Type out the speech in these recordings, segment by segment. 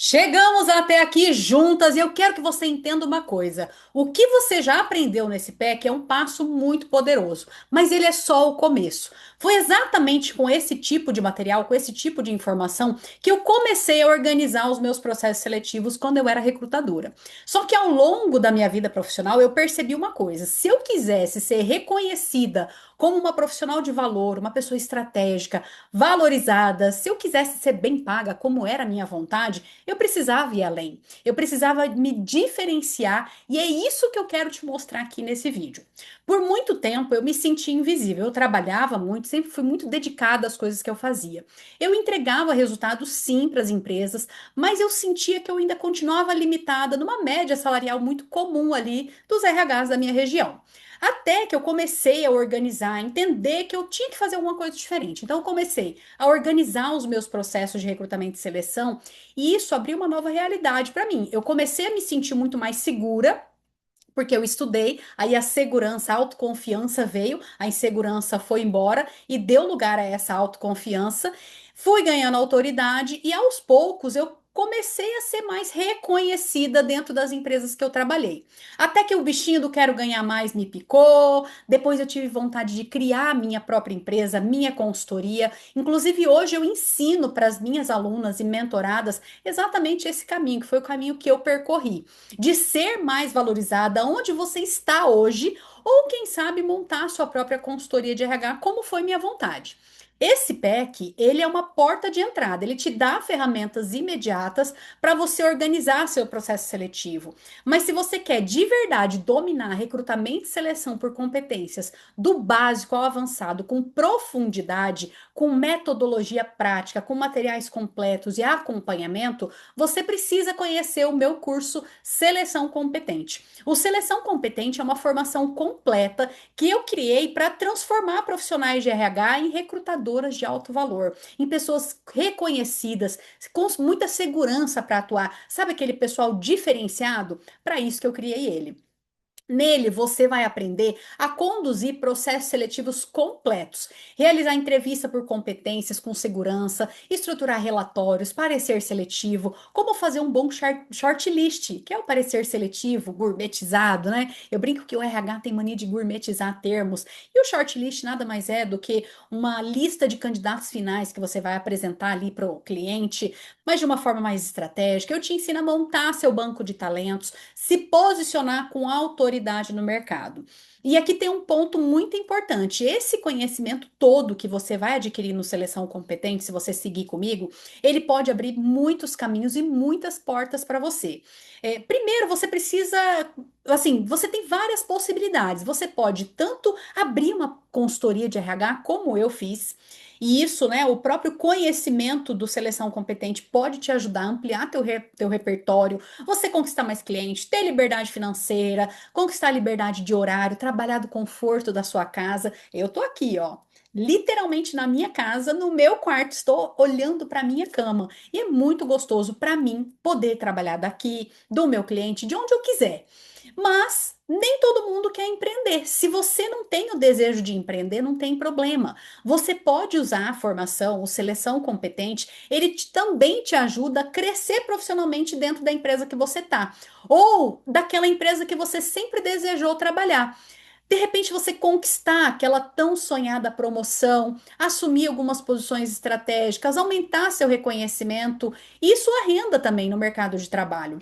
Chegamos até aqui juntas e eu quero que você entenda uma coisa. O que você já aprendeu nesse PEC é um passo muito poderoso, mas ele é só o começo. Foi exatamente com esse tipo de material, com esse tipo de informação, que eu comecei a organizar os meus processos seletivos quando eu era recrutadora. Só que ao longo da minha vida profissional, eu percebi uma coisa: se eu quisesse ser reconhecida como uma profissional de valor, uma pessoa estratégica, valorizada, se eu quisesse ser bem paga, como era a minha vontade, eu precisava ir além. Eu precisava me diferenciar e é isso que eu quero te mostrar aqui nesse vídeo. Por muito tempo eu me senti invisível. Eu trabalhava muito, sempre fui muito dedicada às coisas que eu fazia. Eu entregava resultados sim para as empresas, mas eu sentia que eu ainda continuava limitada numa média salarial muito comum ali dos RHs da minha região. Até que eu comecei a organizar, a entender que eu tinha que fazer alguma coisa diferente. Então, eu comecei a organizar os meus processos de recrutamento e seleção, e isso abriu uma nova realidade para mim. Eu comecei a me sentir muito mais segura. Porque eu estudei, aí a segurança, a autoconfiança veio, a insegurança foi embora e deu lugar a essa autoconfiança. Fui ganhando autoridade e aos poucos eu comecei a ser mais reconhecida dentro das empresas que eu trabalhei. Até que o bichinho do quero ganhar mais me picou. Depois eu tive vontade de criar a minha própria empresa, minha consultoria. Inclusive hoje eu ensino para as minhas alunas e mentoradas exatamente esse caminho, que foi o caminho que eu percorri de ser mais valorizada onde você está hoje, ou quem sabe montar a sua própria consultoria de RH, como foi minha vontade. Esse PEC, ele é uma porta de entrada, ele te dá ferramentas imediatas para você organizar seu processo seletivo. Mas se você quer de verdade dominar recrutamento e seleção por competências, do básico ao avançado, com profundidade, com metodologia prática, com materiais completos e acompanhamento, você precisa conhecer o meu curso Seleção Competente. O Seleção Competente é uma formação completa que eu criei para transformar profissionais de RH em recrutadoras de alto valor, em pessoas reconhecidas, com muita segurança para atuar. Sabe aquele pessoal diferenciado? Para isso que eu criei ele. Nele, você vai aprender a conduzir processos seletivos completos, realizar entrevista por competências com segurança, estruturar relatórios, parecer seletivo, como fazer um bom shortlist, que é o parecer seletivo, gourmetizado, né? Eu brinco que o RH tem mania de gourmetizar termos, e o shortlist nada mais é do que uma lista de candidatos finais que você vai apresentar ali para o cliente, mas de uma forma mais estratégica. Eu te ensino a montar seu banco de talentos, se posicionar com autoridade no mercado. E aqui tem um ponto muito importante: esse conhecimento todo que você vai adquirir no Seleção Competente, se você seguir comigo, ele pode abrir muitos caminhos e muitas portas para você. Primeiro, você precisa, assim, você tem várias possibilidades. Você pode tanto abrir uma consultoria de RH, como eu fiz, e isso, né, o próprio conhecimento do Seleção Competente pode te ajudar a ampliar teu repertório, você conquistar mais clientes, ter liberdade financeira, conquistar liberdade de horário, trabalhar do conforto da sua casa. Eu tô aqui, ó, literalmente na minha casa, no meu quarto, estou olhando para minha cama. E é muito gostoso para mim poder trabalhar daqui, do meu cliente, de onde eu quiser. Mas nem todo mundo quer empreender. Se você não tem o desejo de empreender, não tem problema. Você pode usar a formação, o seleção competente, também te ajuda a crescer profissionalmente dentro da empresa que você está, ou daquela empresa que você sempre desejou trabalhar. De repente, você conquistar aquela tão sonhada promoção, assumir algumas posições estratégicas, aumentar seu reconhecimento e sua renda também no mercado de trabalho.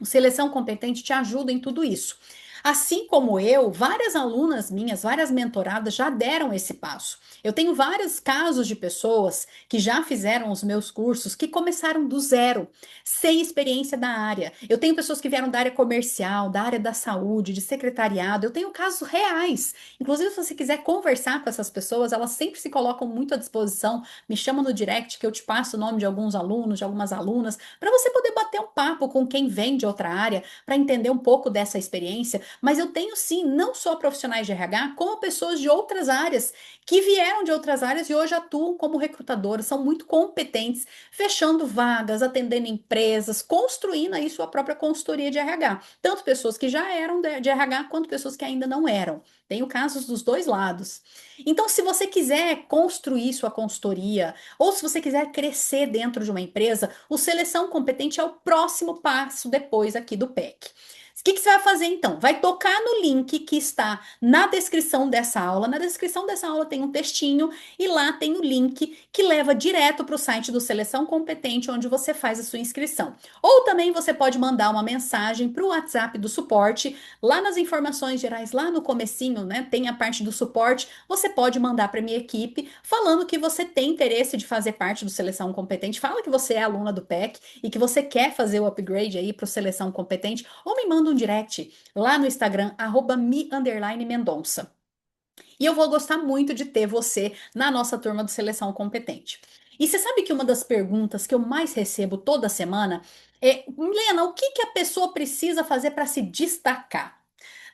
O Seleção Competente te ajuda em tudo isso. Assim como eu, várias alunas minhas, várias mentoradas já deram esse passo. Eu tenho vários casos de pessoas que já fizeram os meus cursos, que começaram do zero, sem experiência da área. Eu tenho pessoas que vieram da área comercial, da área da saúde, de secretariado. Eu tenho casos reais. Inclusive, se você quiser conversar com essas pessoas, elas sempre se colocam muito à disposição. Me chama no direct que eu te passo o nome de alguns alunos, de algumas alunas, para você poder bater um papo com quem vem de outra área, para entender um pouco dessa experiência, mas eu tenho sim, não só profissionais de RH, como pessoas de outras áreas que vieram de outras áreas e hoje atuam como recrutadoras, são muito competentes, fechando vagas, atendendo empresas, construindo aí sua própria consultoria de RH. Tanto pessoas que já eram de RH quanto pessoas que ainda não eram. Tenho casos dos dois lados. Então, se você quiser construir sua consultoria, ou se você quiser crescer dentro de uma empresa, o Seleção Competente é o próximo passo depois aqui do PEC. O que que você vai fazer então? Vai tocar no link que está na descrição dessa aula. Na descrição dessa aula tem um textinho e lá tem o link que leva direto para o site do Seleção Competente, onde você faz a sua inscrição. Ou também você pode mandar uma mensagem para o WhatsApp do suporte, lá nas informações gerais, lá no comecinho, né? Tem a parte do suporte. Você pode mandar para minha equipe falando que você tem interesse de fazer parte do Seleção Competente. Fala que você é aluna do PEC e que você quer fazer o upgrade aí para o Seleção Competente, ou me manda um direct lá no Instagram, @me_mendonça. E eu vou gostar muito de ter você na nossa turma do Seleção Competente. E você sabe que uma das perguntas que eu mais recebo toda semana é: Milena, o que que a pessoa precisa fazer para se destacar?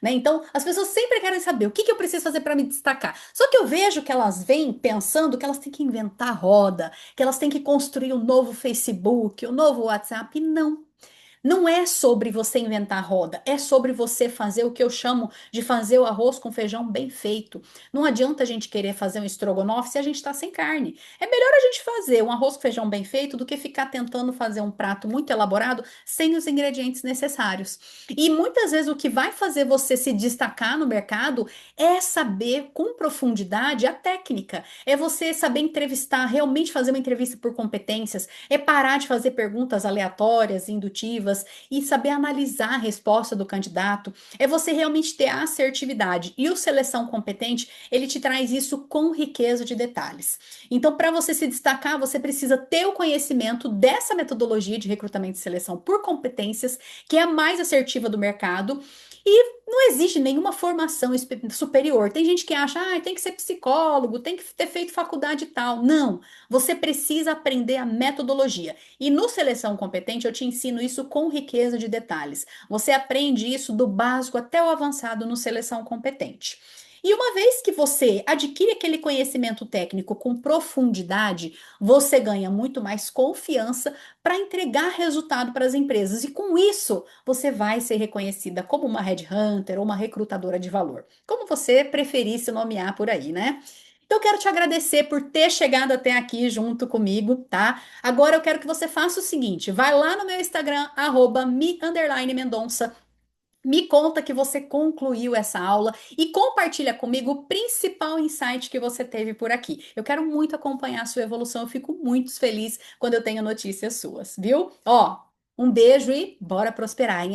Né? Então, as pessoas sempre querem saber o que que eu preciso fazer para me destacar. Só que eu vejo que elas vêm pensando que elas têm que inventar roda, que elas têm que construir um novo Facebook, um novo WhatsApp. E não. Não é sobre você inventar roda, é sobre você fazer o que eu chamo de fazer o arroz com feijão bem feito. Não adianta a gente querer fazer um estrogonofe se a gente está sem carne. É melhor a gente fazer um arroz com feijão bem feito do que ficar tentando fazer um prato muito elaborado sem os ingredientes necessários. E muitas vezes o que vai fazer você se destacar no mercado é saber com profundidade a técnica, é você saber entrevistar, realmente fazer uma entrevista por competências, é parar de fazer perguntas aleatórias, indutivas e saber analisar a resposta do candidato, é você realmente ter a assertividade. E o Seleção Competente, ele te traz isso com riqueza de detalhes. Então, para você se destacar, você precisa ter o conhecimento dessa metodologia de recrutamento e seleção por competências, que é a mais assertiva do mercado. E não existe nenhuma formação superior. Tem gente que acha, tem que ser psicólogo, tem que ter feito faculdade e tal. Não, você precisa aprender a metodologia. E no Seleção Competente eu te ensino isso com riqueza de detalhes. Você aprende isso do básico até o avançado no Seleção Competente. E uma vez que você adquire aquele conhecimento técnico com profundidade, você ganha muito mais confiança para entregar resultado para as empresas. E com isso, você vai ser reconhecida como uma headhunter ou uma recrutadora de valor. Como você preferir se nomear por aí, né? Então, eu quero te agradecer por ter chegado até aqui junto comigo, tá? Agora eu quero que você faça o seguinte: vai lá no meu Instagram, @me_mendonça. Me conta que você concluiu essa aula e compartilha comigo o principal insight que você teve por aqui. Eu quero muito acompanhar a sua evolução, eu fico muito feliz quando eu tenho notícias suas, viu? Ó, um beijo e bora prosperar, hein?